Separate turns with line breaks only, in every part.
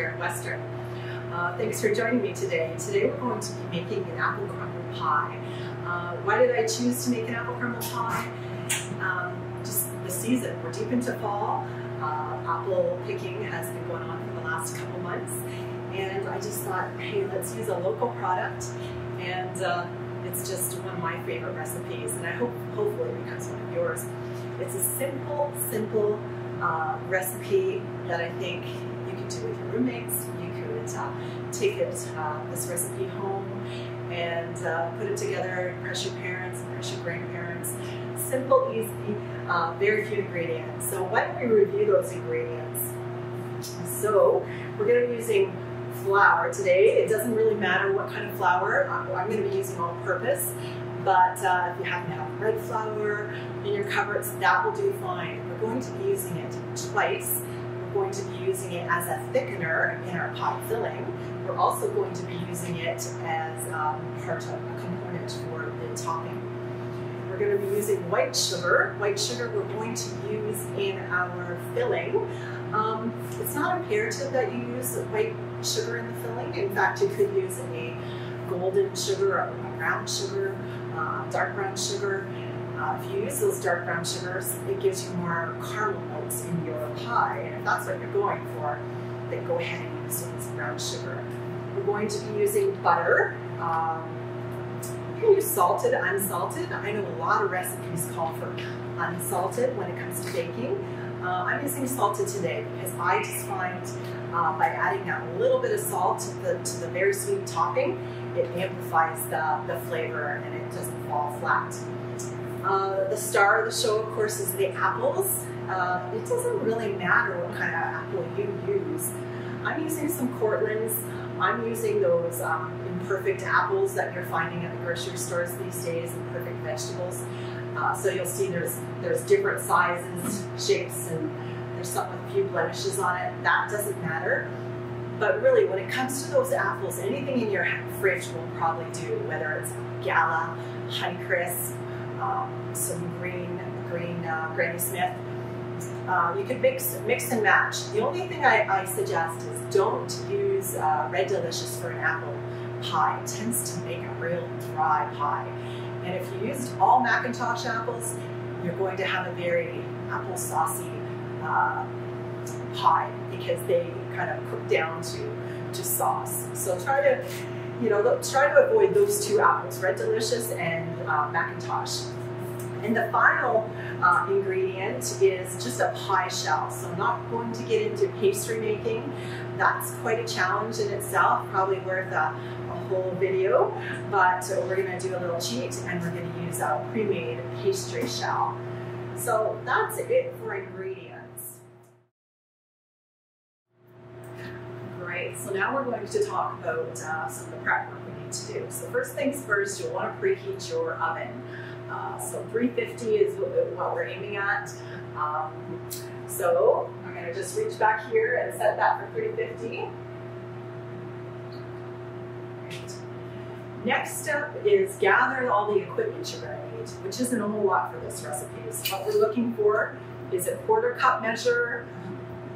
here at Western. Thanks for joining me today. Today we're going to be making an apple crumble pie. Why did I choose to make an apple crumble pie? Just the season. We're deep into fall. Apple picking has been going on for the last couple months, and I just thought, hey, let's use a local product, and it's just one of my favorite recipes, and I hope hopefully it becomes one of yours. It's a simple recipe that I think you can do with your roommates. You could take this recipe home and put it together, impress your parents, impress your grandparents. Simple, easy, very few ingredients. So why don't we review those ingredients? So we're going to be using flour today. It doesn't really matter what kind of flour. I'm going to be using all-purpose, but if you happen to have red flour in your cupboards, that will do fine. We're going to be using it twice. We're going to be using it as a thickener in our pie filling. We're also going to be using it as part of a component for the topping. We're going to be using white sugar. White sugar we're going to use in our filling. It's not imperative that you use white sugar in the filling. In fact, you could use a golden sugar, a brown sugar, dark brown sugar. If you use those dark brown sugars, it gives you more caramel notes in your pie. And if that's what you're going for, then go ahead and use this brown sugar. We're going to be using butter. You can use salted, unsalted. I know a lot of recipes call for unsalted when it comes to baking. I'm using salted today because I just find by adding that little bit of salt to the very sweet topping, it amplifies the flavor and it doesn't fall flat. The star of the show, of course, is the apples. It doesn't really matter what kind of apple you use. I'm using some Cortlands. I'm using those imperfect apples that you're finding at the grocery stores these days, imperfect vegetables. So you'll see there's different sizes, shapes, and there's some with a few blemishes on it. That doesn't matter. But really, when it comes to those apples, anything in your fridge will probably do, whether it's Gala, Honeycrisp, some green Granny Smith. You could mix and match. The only thing I suggest is don't use Red Delicious for an apple pie. It tends to make a real dry pie. And if you used all Macintosh apples, you're going to have a very apple saucy pie because they kind of cook down to sauce. So try to avoid those two apples, Red Delicious and Macintosh. And the final ingredient is just a pie shell. So I'm not going to get into pastry making. That's quite a challenge in itself, probably worth a whole video. But we're going to do a little cheat and we're going to use a pre-made pastry shell. So that's it for ingredients. Great, so now we're going to talk about some of the prep work we need to do. So first things first, you'll want to preheat your oven. So 350 is what we're aiming at. So I'm going to just reach back here and set that for 350. Right. Next step is gather all the equipment you're going to need, which isn't a whole lot for this recipe. So what we're looking for is a 1/4 cup measure,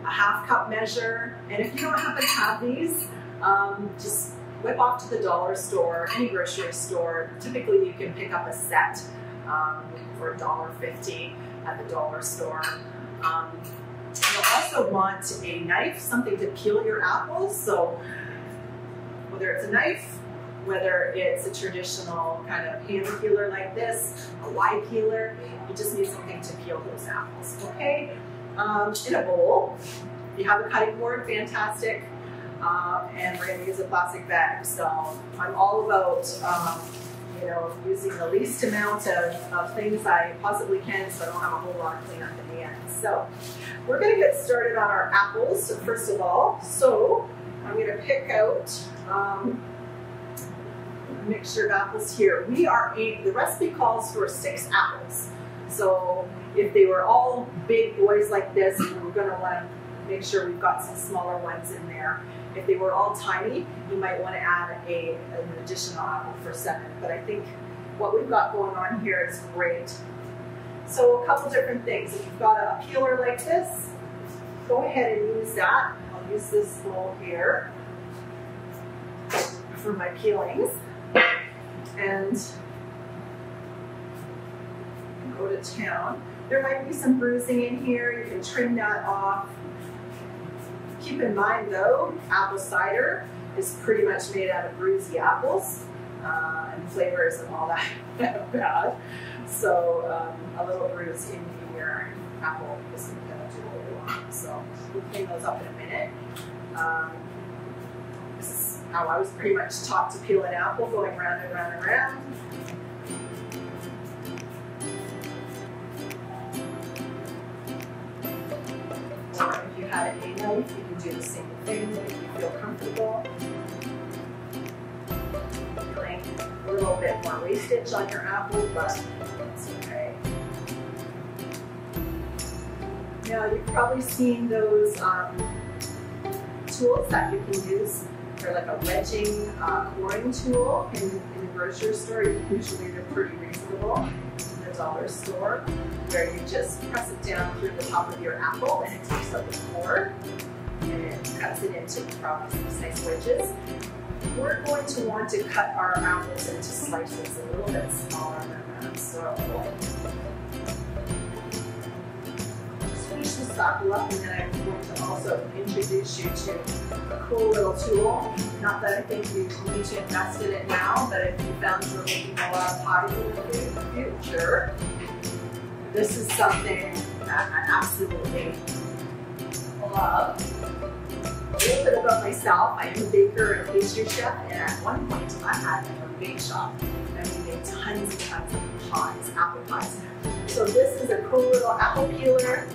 a 1/2 cup measure, and if you don't happen to have these, just whip off to the dollar store, any grocery store. Typically you can pick up a set for $1.50 at the dollar store. You'll also want a knife, something to peel your apples. So whether it's a knife, whether it's a traditional kind of hand peeler like this, a Y peeler, you just need something to peel those apples, okay? In a bowl, if you have a cutting board, fantastic. And we're going to use a plastic bag. So I'm all about using the least amount of things I possibly can so I don't have a whole lot of cleanup in the end. So we're going to get started on our apples first of all. So I'm going to pick out a mixture of apples here. The recipe calls for 6 apples. So if they were all big boys like this, we're going to want to make sure we've got some smaller ones in there. If they were all tiny, you might want to add an additional apple for 7. But I think what we've got going on here is great. So a couple different things. If you've got a peeler like this, go ahead and use that. I'll I'll use this bowl here for my peelings and go to town. There might be some bruising in here. You can trim that off. Keep in mind though, apple cider is pretty much made out of bruisey apples, and flavor isn't all that bad. So a little bruise in your apple isn't going to do what we want. So we'll clean those up in a minute. This is how I was pretty much taught to peel an apple, going round and round and round. Or if you had a knife, you can do the same thing if you feel comfortable. Feeling a little bit more wastage on your apple, but it's okay. Now you've probably seen those tools that you can use. They're like a wedging coring tool in the grocery store. Usually they're pretty reasonable in the dollar store, where you just press it down through the top of your apple and it takes up the core and it cuts it into probably these nice wedges. We're going to want to cut our apples into slices a little bit smaller than that. So switch this apple up, and then I'm going to also introduce you to a cool little tool. Not that I think you need to invest in it now, but if you found you were making a lot of pies in the future, this is something that I absolutely love. A little bit about myself. I am a baker and a pastry chef, and at one point I had a bake shop and we made tons and tons of pies, apple pies. So this is a cool little apple peeler.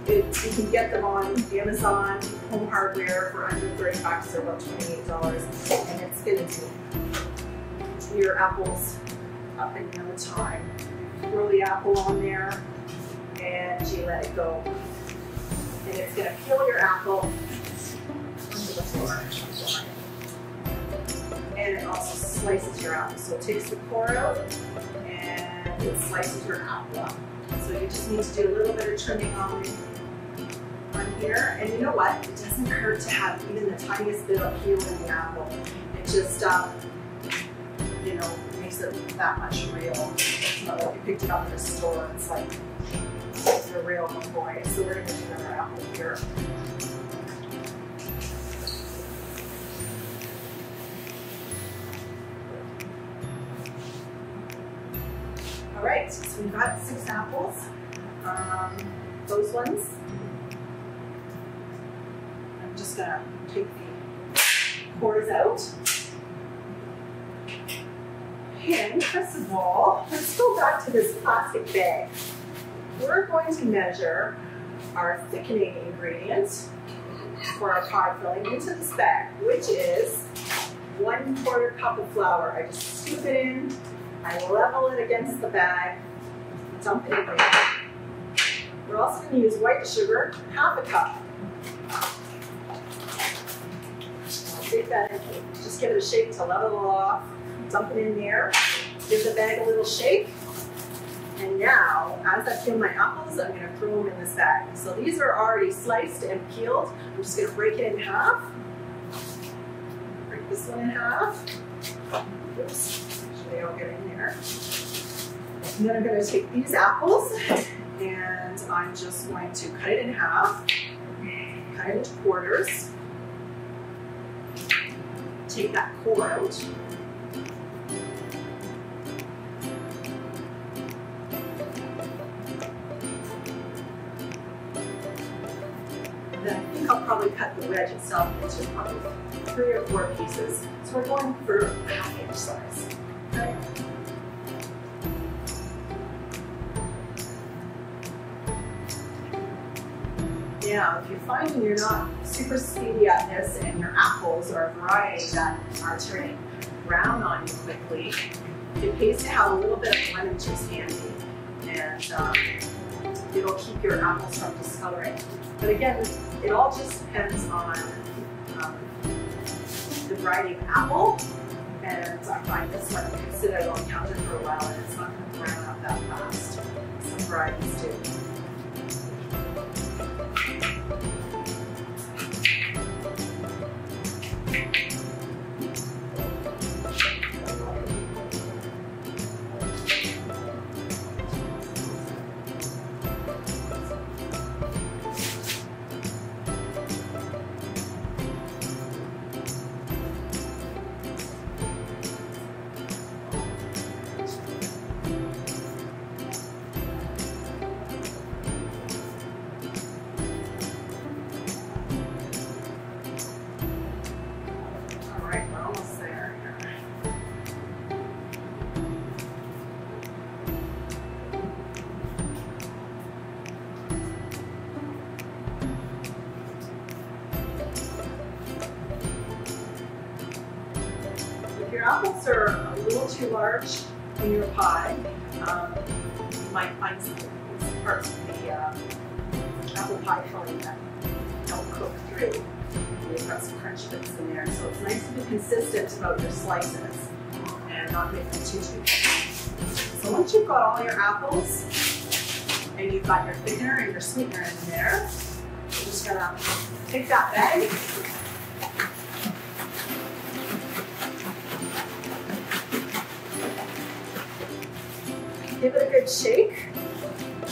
You can get them on Amazon, Home Hardware for under 30 bucks or about $28, and it's going to do your apples up in no time. Throw the apple on there and you let it go. And it's going to peel your apple onto the floor. And it also slices your apple. So it takes the core out and it slices your apple up. So you just need to do a little bit of trimming on here. And you know what? It doesn't hurt to have even the tiniest bit of peel in the apple. It just, you know, makes it that much real. It's not like you picked it up in a store. It's like the real McCoy. So we're going to do another apple here. All right, so we've got 6 apples. Those ones, I'm just going to take the cores out. And first of all, let's go back to this plastic bag. We're going to measure our thickening ingredient for our pie filling into this bag, which is 1/4 cup of flour. I just scoop it in, I level it against the bag, dump it in there. We're also going to use white sugar, 1/2 cup. I'll take that in, just give it a shake to level it off, dump it in there, give the bag a little shake. And now, as I peel my apples, I'm going to throw them in this bag. So these are already sliced and peeled. I'm just going to break it in half. Break this one in half. Oops, make sure they all get in there. And then I'm going to take these apples and I'm just going to cut it in half, cut it into quarters, take that core out. Then I think I'll probably cut the wedge itself into probably 3 or 4 pieces. So we're going for a 1/2 inch size. Okay. Now, if you're finding you're not super speedy at this and your apples are a variety that are turning brown on you quickly, it pays to have a little bit of lemon juice handy, and it'll keep your apples from discoloring. But again, it all just depends on the variety of apple, and I find this one can sit out on the counter for a while and it's not going to brown up that fast. Some varieties do. your apples are a little too large in your pie, you might find some parts of the apple pie filling that don't cook through. You've got some crunch bits in there, so it's nice to be consistent about your slices and not make them too big. So once you've got all your apples and you've got your thickener and your sweetener in there, you're just gonna take that bag, give it a good shake,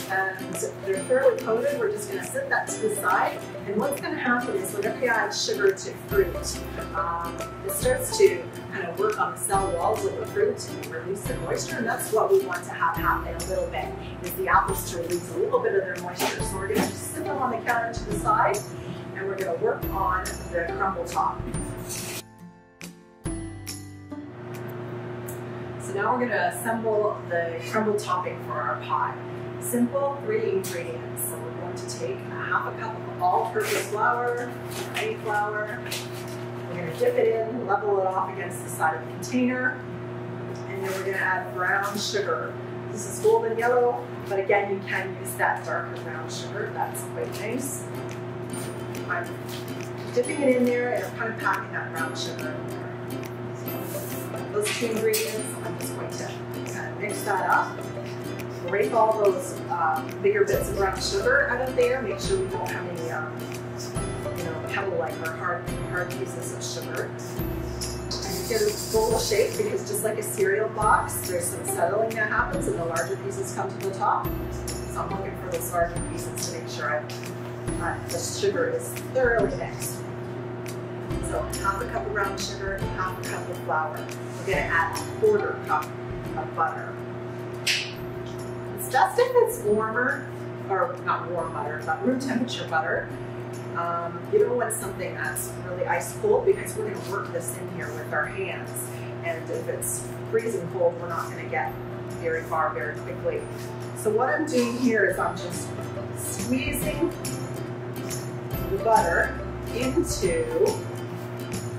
and they're thoroughly coated. We're just going to set that to the side, and what's going to happen is whenever you add sugar to fruit, it starts to kind of work on the cell walls of the fruit and release their moisture, and that's what we want to have happen a little bit, is the apples to release a little bit of their moisture. So we're going to just sit them on the counter to the side, and we're going to work on the crumble top. So now we're going to assemble the crumble topping for our pie. Simple 3 ingredients. So we're going to take a half a cup of all-purpose flour, any flour. We're going to dip it in, level it off against the side of the container, and then we're going to add brown sugar. This is golden yellow, but again, you can use that darker brown sugar. That's quite nice. I'm dipping it in there, and I'm kind of packing that brown sugar in there. Those 2 ingredients, I'm just going to kind of mix that up. Break all those bigger bits of brown sugar out of there. Make sure we don't have any, pebble-like or hard pieces of sugar. And get a bowl shape, because just like a cereal box, there's some settling that happens, and the larger pieces come to the top. So I'm looking for those larger pieces to make sure the sugar is thoroughly mixed. So half a cup of brown sugar, half a cup of flour. We're going to add a 1/4 cup of butter. It's best if it's warmer, or not warm butter, but room temperature butter. You don't want something that's really ice cold, because we're going to work this in here with our hands. And if it's freezing cold, we're not going to get very far very quickly. So what I'm doing here is I'm just squeezing the butter into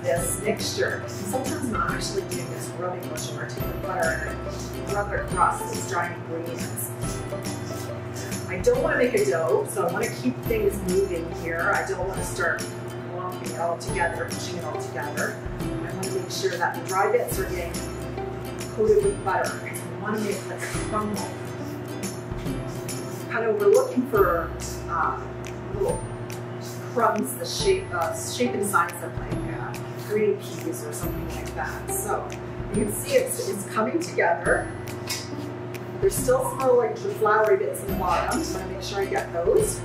this mixture. Sometimes I'm actually doing this rubbing motion where I take the butter and I rub it across these dry ingredients. I don't want to make a dough, so I want to keep things moving here. I don't want to start lumping it all together, pushing it all together. I want to make sure that the dry bits are getting coated with butter. I want to make it crumble. Kind of, we're looking for little crumbs, the shape and size of like green peas or something like that. So you can see it's coming together. There's still some little like the floury bits in the bottom, so I want to make sure I get those.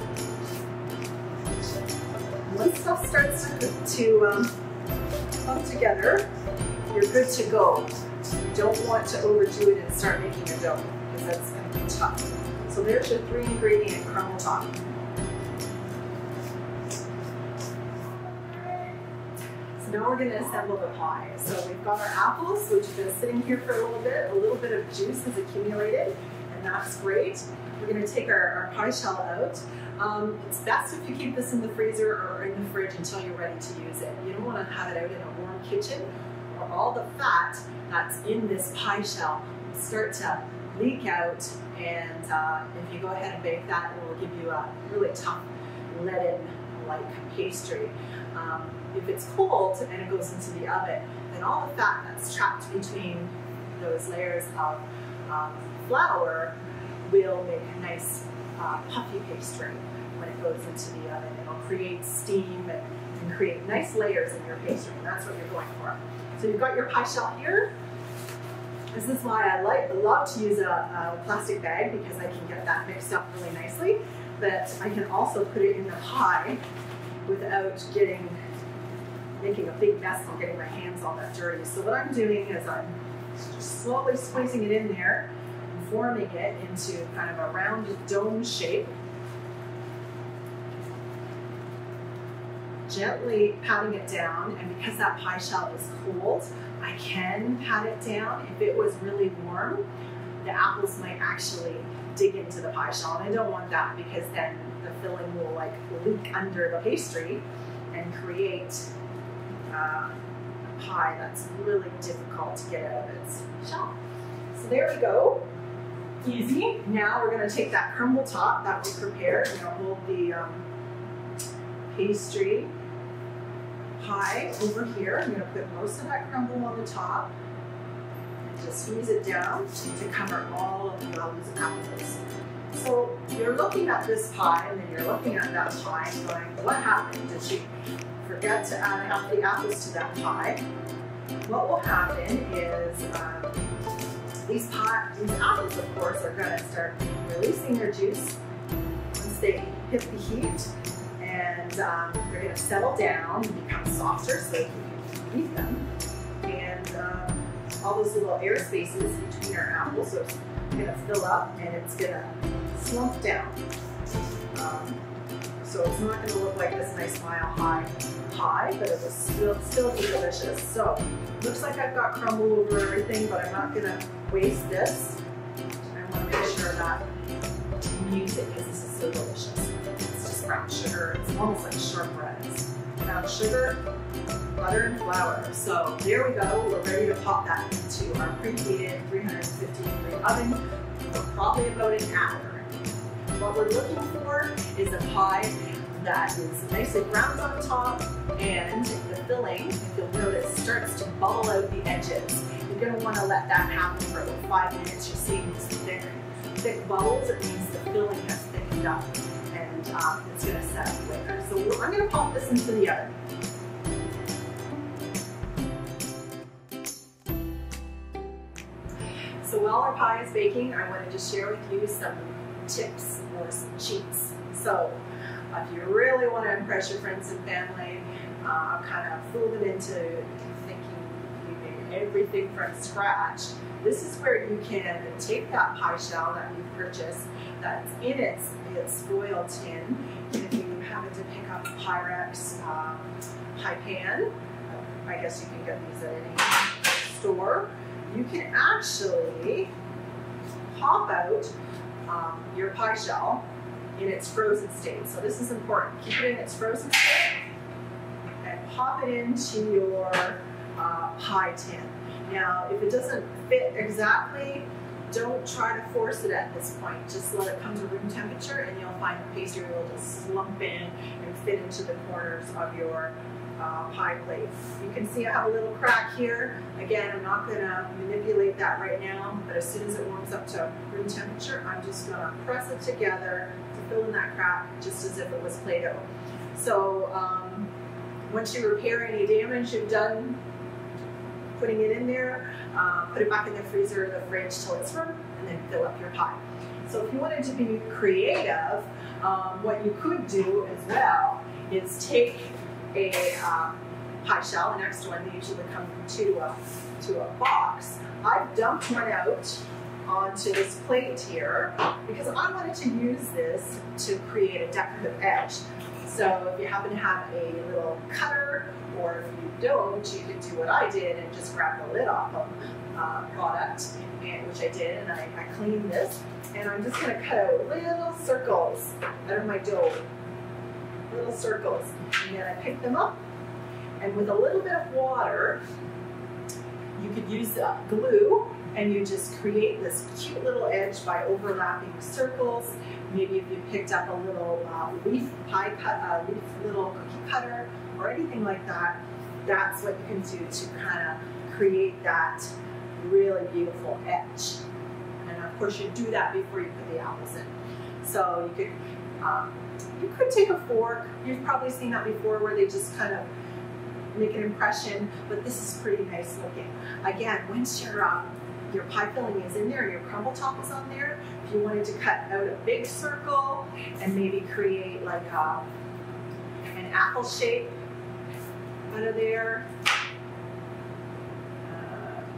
Once stuff starts to come together, you're good to go. You don't want to overdo it and start making a dough, because that's going to be tough. So there's your 3 ingredient crumble top. Now we're going to assemble the pie. So we've got our apples, which have been sitting here for a little bit of juice has accumulated, and that's great. We're going to take our pie shell out. It's best if you keep this in the freezer or in the fridge until you're ready to use it. You don't want to have it out in a warm kitchen, or all the fat that's in this pie shell will start to leak out, and if you go ahead and bake that, it will give you a really tough leaden-like pastry. If it's cold and it goes into the oven, then all the fat that's trapped between those layers of flour will make a nice puffy pastry when it goes into the oven. It'll create steam and create nice layers in your pastry, and that's what you're going for. So you've got your pie shell here. This is why I love to use a plastic bag, because I can get that mixed up really nicely, but I can also put it in the pie without making a big mess and getting my hands all that dirty. So what I'm doing is I'm just slowly squeezing it in there and forming it into kind of a round dome shape. Gently patting it down, and because that pie shell is cold, I can pat it down. If it was really warm, the apples might actually dig into the pie shell, and I don't want that, because then the filling will like leak under the pastry and create a pie that's really difficult to get out of its shell. So there we go. Easy. Now we're going to take that crumble top that we prepared and hold the pastry pie over here. I'm going to put most of that crumble on the top and just squeeze it down to cover all of those apples. So you're looking at this pie and then you're looking at that pie and going, what happened? Did she forget to add half the apples to that pie? What will happen is these apples, of course, are going to start releasing their juice once they hit the heat, and they're going to settle down and become softer so you can eat them. And all those little air spaces between our apples are going to fill up and it's going to slump down. So it's not going to look like this nice mile high pie, but it will still be delicious. So looks like I've got crumble over everything, but I'm not going to waste this. I want to make sure that I use it because this is so delicious. It's just brown sugar. It's almost like shortbread. It's brown sugar, butter, and flour. So there we go. We're ready to pop that into our preheated 350-degree oven for probably about an hour. What we're looking for is a pie that is nicely browned on the top, and the filling, if you'll notice, starts to bubble out the edges. You're going to want to let that happen for about 5 minutes. You're seeing these thick bubbles. It means the filling has thickened up, and it's going to set up quicker. So I'm going to pop this into the oven. So while our pie is baking, I want to just share with you some tips or some cheats. So if you really want to impress your friends and family, kind of fool them into thinking you made everything from scratch, this is where you can take that pie shell that you've purchased that's in its foil tin. And if you happen to pick up a Pyrex pie pan, I guess you can get these at any store, you can actually pop out your pie shell in its frozen state. So this is important. Keep it in its frozen state and pop it into your pie tin. Now, if it doesn't fit exactly, don't try to force it at this point. Just let it come to room temperature and you'll find the pastry will just slump in and fit into the corners of your pie plate. You can see I have a little crack here. Again, I'm not going to manipulate that right now, but as soon as it warms up to room temperature, I'm just going to press it together to fill in that crack just as if it was Play-Doh. So once you repair any damage you've done putting it in there, put it back in the freezer or the fridge till it's firm, and then fill up your pie. So if you wanted to be creative, what you could do as well is take a pie shell, an extra one. They usually come to a box. I've dumped one out onto this plate here because I wanted to use this to create a decorative edge. So if you happen to have a little cutter, or if you don't, you can do what I did and just grab the lid off of product, which I did, and I cleaned this, and I'm just going to cut out little circles out of my dough. Little circles, and then I pick them up, and with a little bit of water, you could use glue, and you just create this cute little edge by overlapping circles. Maybe if you picked up a little leaf little cookie cutter or anything like that, that's what you can do to kind of create that really beautiful edge. And of course, you do that before you put the apples in. So you could take a fork. You've probably seen that before where they just kind of make an impression, but this is pretty nice looking. Again, once your pie filling is in there and your crumble top is on there, if you wanted to cut out a big circle and maybe create like an apple shape out of there,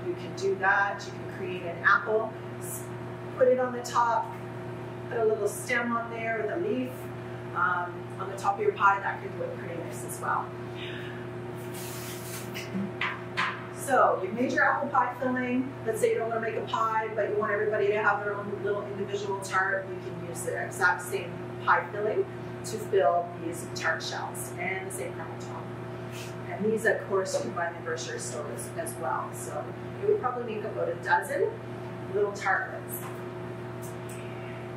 you can do that. You can create an apple, put it on the top, put a little stem on there with a leaf on the top of your pie. That could look pretty nice as well. So you've made your apple pie filling. Let's say you don't want to make a pie, but you want everybody to have their own little individual tart. You can use the exact same pie filling to fill these tart shells and the same crumble top. And these, of course, you can buy in the grocery store as well. So it would probably make about a dozen little tartlets.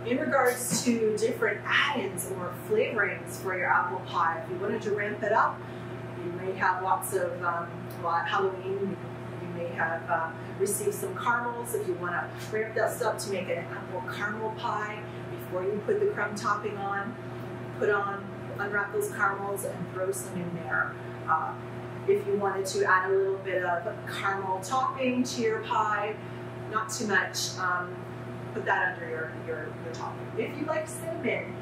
In regards to different add-ins or flavorings for your apple pie, if you wanted to ramp it up, you may have lots of, at Halloween, you may have received some caramels. If you want to ramp that up to make an apple caramel pie, before you put the crumb topping on, unwrap those caramels and throw some in there. If you wanted to add a little bit of caramel topping to your pie, not too much, put that under your topping. If you like cinnamon,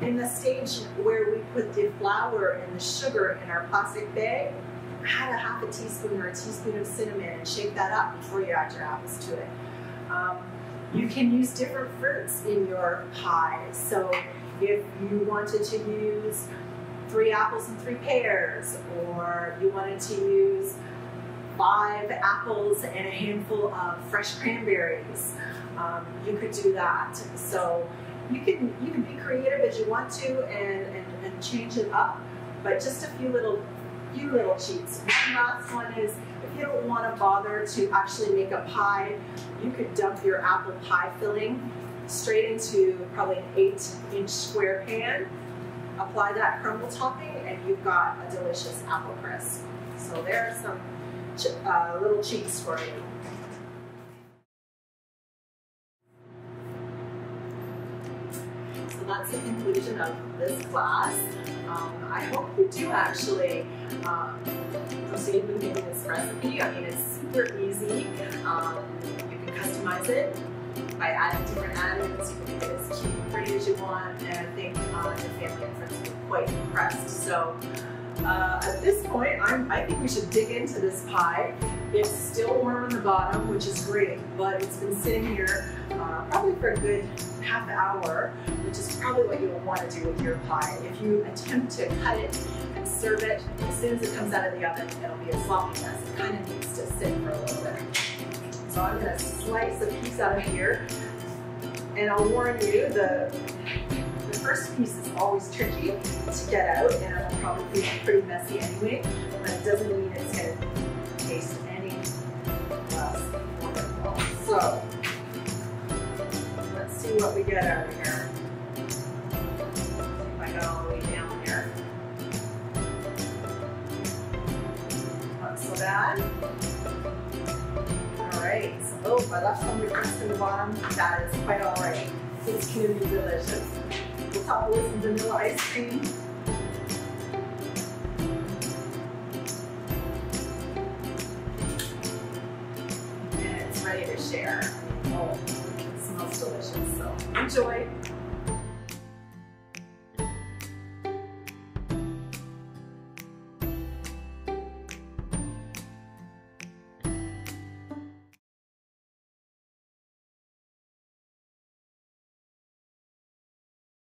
in the stage where we put the flour and the sugar in our plastic bag, add a half a teaspoon or a teaspoon of cinnamon and shake that up before you add your apples to it. You can use different fruits in your pie. So if you wanted to use 3 apples and 3 pears, or you wanted to use 5 apples and a handful of fresh cranberries, you could do that. So you can be creative as you want to and change it up, but just a few little cheats. One last one is, if you don't want to bother to actually make a pie, you could dump your apple pie filling straight into probably an 8-inch square pan, apply that crumble topping, and you've got a delicious apple crisp. So there are some little cheats for you. So that's the conclusion of this class. I hope you do actually proceed with making this recipe. I mean, it's super easy. You can customize it by adding different add-ins. You can make it as cute and pretty as you want, and I think your family and friends will be quite impressed. So at this point, I think we should dig into this pie. It's still warm on the bottom, which is great, but it's been sitting here probably for a good half hour, which is probably what you'll want to do with your pie. If you attempt to cut it and serve it, as soon as it comes out of the oven, it'll be a sloppy mess. It kind of needs to sit for a little bit. So I'm going to slice a piece out of here, and I'll warn you, the first piece is always tricky to get out, and it'll probably be pretty messy anyway, but it doesn't mean it's going to taste any less wonderful. So let's see what we get out of here. See if I got all the way down here. Not so bad. Alright, so I left some crust in the bottom. That is quite alright. It's going to be delicious. We'll top it with some vanilla ice cream. And it's ready to share. Oh, it smells delicious, so enjoy.